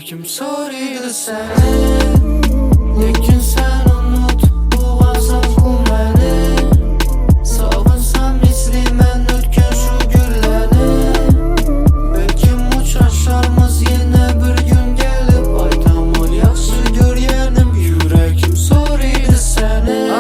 Yüreğim soruydu seni, lekin sen unutup boğazam bu məni. Savunsan misli mən ötken şu güləni. Belki uçaşarmız yine bir gün gelip, aytam ol yaxşı göryenim. Yüreğim soruydu seni.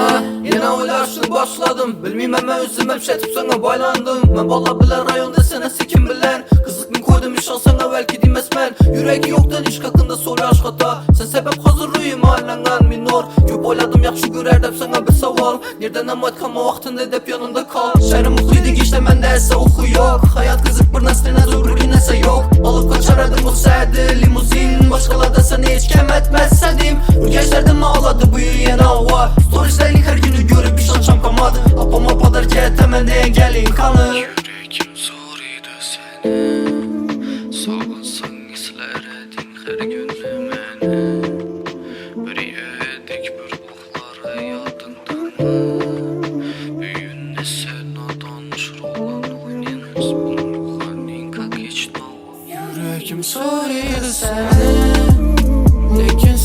Yine oylaşını başladım. Bilmeyim ben özüm hep şetip sana baylandım. Ben bala bilen rayonda sana sikim bilen. Kızlık koydum iş sana belki demez ben. Yürek yoktan iş hakkında soru aşk hata. Sen sebep hazırlıyım halinden minor. Köp oyladım yaxşı görer dep sana bir saval. Nereden amat kama vaktinde dep yanında kal. Şehrim mutluydik işte mende ese oku yok. Hayat kızık bir nesline zorluğu nese yok. Alıp kaçardım o sedi limuzin. Başkalarda sana hiç kem etmezsedim. Ülkeşlerden ağladı bu yeni hava. Story'lerlik her günü görüp bir şançam kamadı. Apama padar ki temelde engelin kanı. Yüreğim soruydu seni, sağlansın isler edin her günü məni. Bir yedik bir oxlar yadından mı? Büyün ne sen danışır olan oynayınız bulurğanin kak hiç no. Yüreğim soruydu seni, lekin